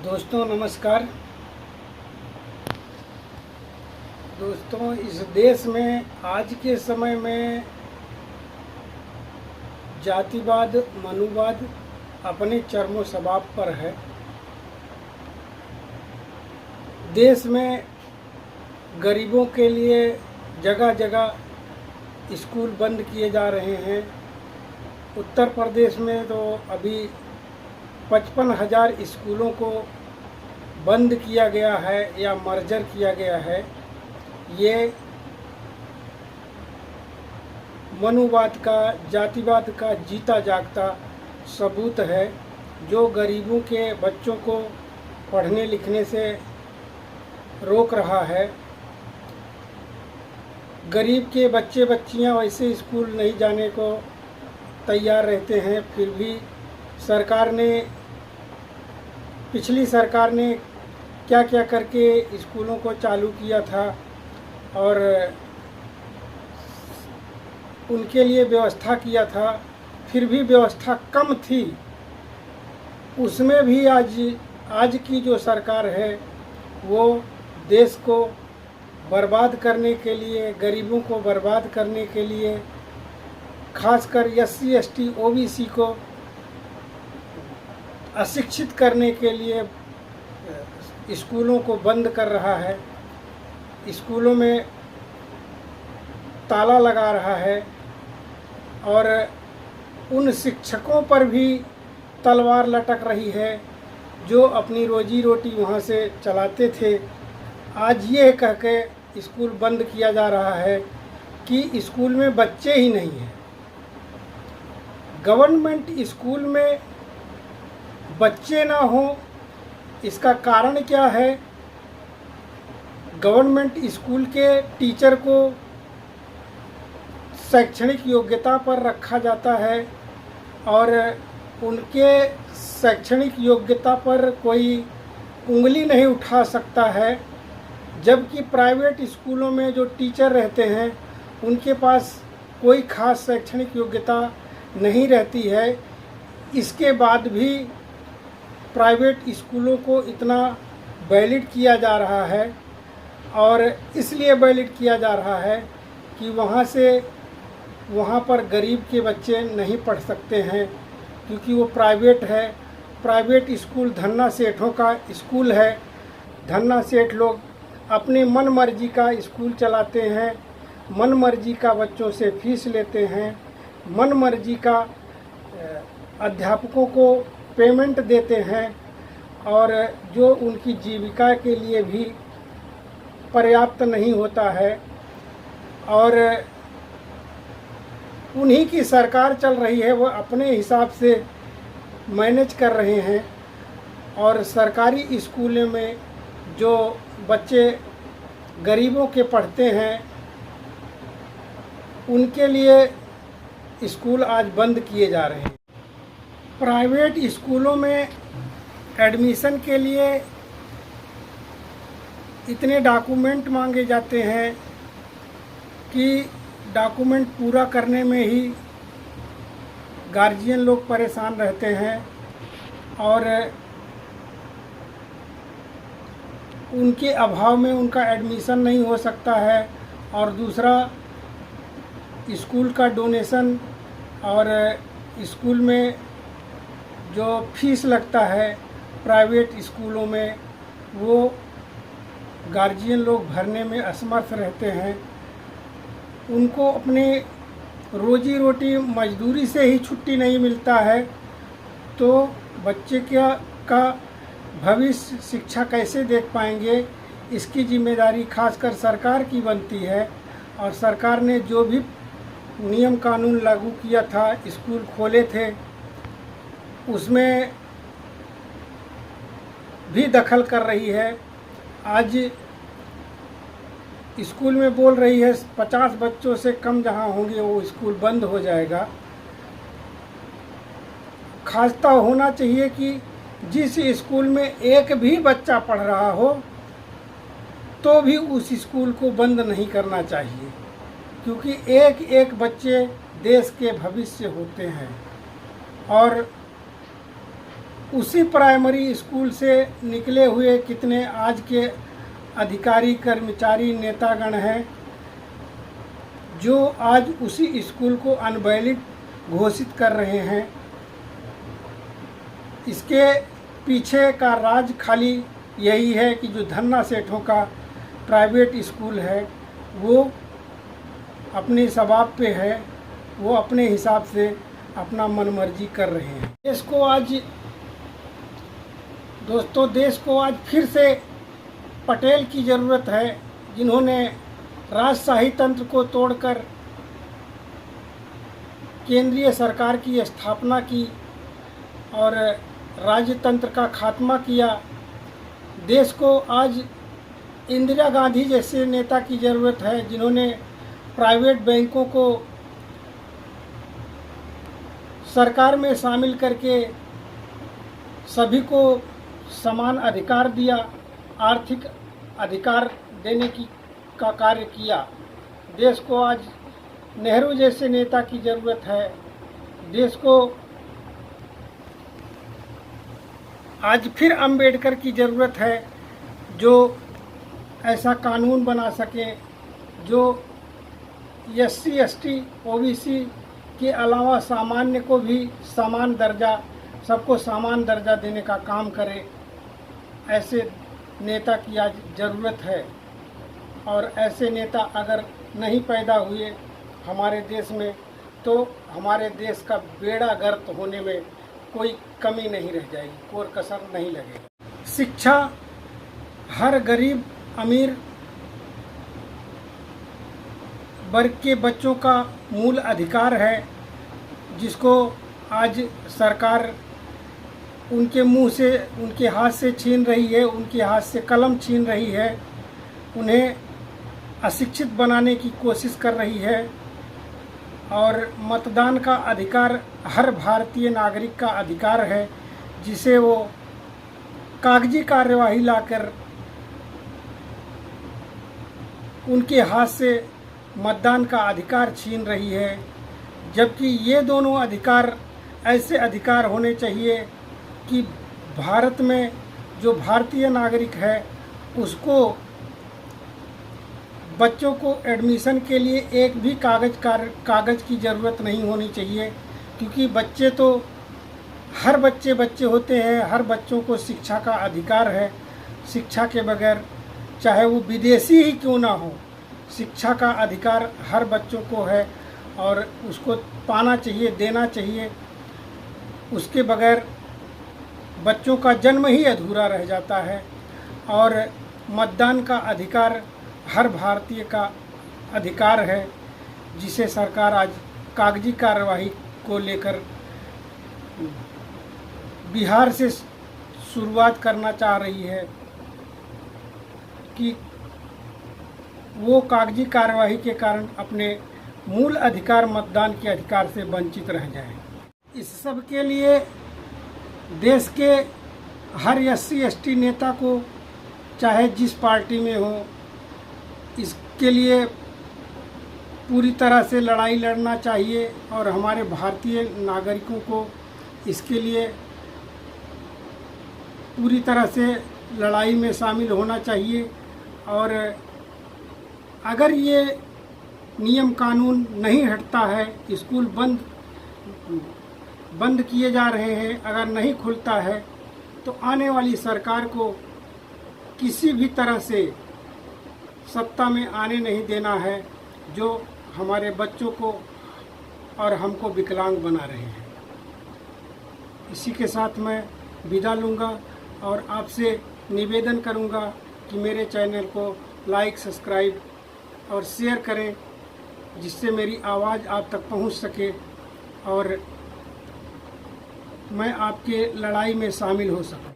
दोस्तों नमस्कार। दोस्तों, इस देश में आज के समय में जातिवाद, मनुवाद अपने चरमो शबाब पर है। देश में गरीबों के लिए जगह जगह स्कूल बंद किए जा रहे हैं। उत्तर प्रदेश में तो अभी 55,000 स्कूलों को बंद किया गया है या मर्जर किया गया है। ये मनुवाद का, जातिवाद का जीता जागता सबूत है, जो गरीबों के बच्चों को पढ़ने लिखने से रोक रहा है। गरीब के बच्चे बच्चियां वैसे स्कूल नहीं जाने को तैयार रहते हैं, फिर भी पिछली सरकार ने क्या क्या करके स्कूलों को चालू किया था और उनके लिए व्यवस्था किया था, फिर भी व्यवस्था कम थी। उसमें भी आज की जो सरकार है वो देश को बर्बाद करने के लिए, गरीबों को बर्बाद करने के लिए, खासकर SC ST OBC को अशिक्षित करने के लिए स्कूलों को बंद कर रहा है, स्कूलों में ताला लगा रहा है और उन शिक्षकों पर भी तलवार लटक रही है जो अपनी रोजी रोटी वहाँ से चलाते थे। आज ये कह के स्कूल बंद किया जा रहा है कि स्कूल में बच्चे ही नहीं हैं। गवर्नमेंट स्कूल में बच्चे ना हों, इसका कारण क्या है? गवर्नमेंट स्कूल के टीचर को शैक्षणिक योग्यता पर रखा जाता है और उनके शैक्षणिक योग्यता पर कोई उंगली नहीं उठा सकता है, जबकि प्राइवेट स्कूलों में जो टीचर रहते हैं उनके पास कोई खास शैक्षणिक योग्यता नहीं रहती है। इसके बाद भी प्राइवेट स्कूलों को इतना वैलिड किया जा रहा है और इसलिए वैलिड किया जा रहा है कि वहाँ पर गरीब के बच्चे नहीं पढ़ सकते हैं, क्योंकि वो प्राइवेट है। प्राइवेट स्कूल धन्ना सेठों का स्कूल है। धन्ना सेठ लोग अपने मन मर्जी का स्कूल चलाते हैं, मन मर्जी का बच्चों से फीस लेते हैं, मन मर्जी का अध्यापकों को पेमेंट देते हैं और जो उनकी जीविका के लिए भी पर्याप्त नहीं होता है। और उन्हीं की सरकार चल रही है, वो अपने हिसाब से मैनेज कर रहे हैं और सरकारी स्कूलों में जो बच्चे गरीबों के पढ़ते हैं उनके लिए स्कूल आज बंद किए जा रहे हैं। प्राइवेट स्कूलों में एडमिशन के लिए इतने डॉक्यूमेंट मांगे जाते हैं कि डॉक्यूमेंट पूरा करने में ही गार्जियन लोग परेशान रहते हैं और उनके अभाव में उनका एडमिशन नहीं हो सकता है। और दूसरा, स्कूल का डोनेशन और स्कूल में जो फीस लगता है प्राइवेट स्कूलों में, वो गार्जियन लोग भरने में असमर्थ रहते हैं। उनको अपने रोजी रोटी मजदूरी से ही छुट्टी नहीं मिलता है, तो बच्चे का भविष्य शिक्षा कैसे देख पाएंगे? इसकी जिम्मेदारी खासकर सरकार की बनती है। और सरकार ने जो भी नियम कानून लागू किया था, स्कूल खोले थे, उसमें भी दखल कर रही है। आज स्कूल में बोल रही है 50 बच्चों से कम जहां होंगे वो स्कूल बंद हो जाएगा। खासता होना चाहिए कि जिस स्कूल में एक भी बच्चा पढ़ रहा हो तो भी उस स्कूल को बंद नहीं करना चाहिए, क्योंकि एक एक बच्चे देश के भविष्य होते हैं और उसी प्राइमरी स्कूल से निकले हुए कितने आज के अधिकारी, कर्मचारी, नेतागण हैं जो आज उसी स्कूल को अनवैलिड घोषित कर रहे हैं। इसके पीछे का राज खाली यही है कि जो धन्ना सेठों का प्राइवेट स्कूल है वो अपने सबाब पे है, वो अपने हिसाब से अपना मनमर्जी कर रहे हैं। देश को आज फिर से पटेल की ज़रूरत है, जिन्होंने राजशाही तंत्र को तोड़कर केंद्रीय सरकार की स्थापना की और राजतंत्र का खात्मा किया। देश को आज इंदिरा गांधी जैसे नेता की ज़रूरत है, जिन्होंने प्राइवेट बैंकों को सरकार में शामिल करके सभी को समान अधिकार दिया, आर्थिक अधिकार देने का कार्य किया। देश को आज नेहरू जैसे नेता की ज़रूरत है। देश को आज फिर अंबेडकर की ज़रूरत है, जो ऐसा कानून बना सके जो SC, ST, OBC के अलावा सामान्य को भी समान दर्जा, सबको समान दर्जा देने का काम करे। ऐसे नेता की आज ज़रूरत है और ऐसे नेता अगर नहीं पैदा हुए हमारे देश में तो हमारे देश का बेड़ा गर्क होने में कोई कमी नहीं रह जाएगी, कोई कसर नहीं लगेगा। शिक्षा हर गरीब अमीर वर्ग के बच्चों का मूल अधिकार है, जिसको आज सरकार उनके मुंह से, उनके हाथ से छीन रही है, उनके हाथ से कलम छीन रही है, उन्हें अशिक्षित बनाने की कोशिश कर रही है। और मतदान का अधिकार हर भारतीय नागरिक का अधिकार है, जिसे वो कागजी कार्यवाही लाकर उनके हाथ से मतदान का अधिकार छीन रही है। जबकि ये दोनों अधिकार ऐसे अधिकार होने चाहिए कि भारत में जो भारतीय नागरिक है उसको बच्चों को एडमिशन के लिए एक भी कागज़ की ज़रूरत नहीं होनी चाहिए, क्योंकि बच्चे तो हर बच्चे होते हैं। हर बच्चों को शिक्षा का अधिकार है। शिक्षा के बगैर चाहे वो विदेशी ही क्यों ना हो, शिक्षा का अधिकार हर बच्चों को है और उसको पाना चाहिए, देना चाहिए। उसके बगैर बच्चों का जन्म ही अधूरा रह जाता है। और मतदान का अधिकार हर भारतीय का अधिकार है, जिसे सरकार आज कागजी कार्यवाही को लेकर बिहार से शुरुआत करना चाह रही है कि वो कागजी कार्यवाही के कारण अपने मूल अधिकार, मतदान के अधिकार से वंचित रह जाएं। इस सब के लिए देश के हर SC, ST नेता को, चाहे जिस पार्टी में हो, इसके लिए पूरी तरह से लड़ाई लड़ना चाहिए और हमारे भारतीय नागरिकों को इसके लिए पूरी तरह से लड़ाई में शामिल होना चाहिए। और अगर ये नियम कानून नहीं हटता है, स्कूल बंद किए जा रहे हैं, अगर नहीं खुलता है, तो आने वाली सरकार को किसी भी तरह से सत्ता में आने नहीं देना है, जो हमारे बच्चों को और हमको विकलांग बना रहे हैं। इसी के साथ मैं विदा लूँगा और आपसे निवेदन करूँगा कि मेरे चैनल को लाइक, सब्सक्राइब और शेयर करें, जिससे मेरी आवाज़ आप तक पहुँच सके और मैं आपके लड़ाई में शामिल हो सकूं।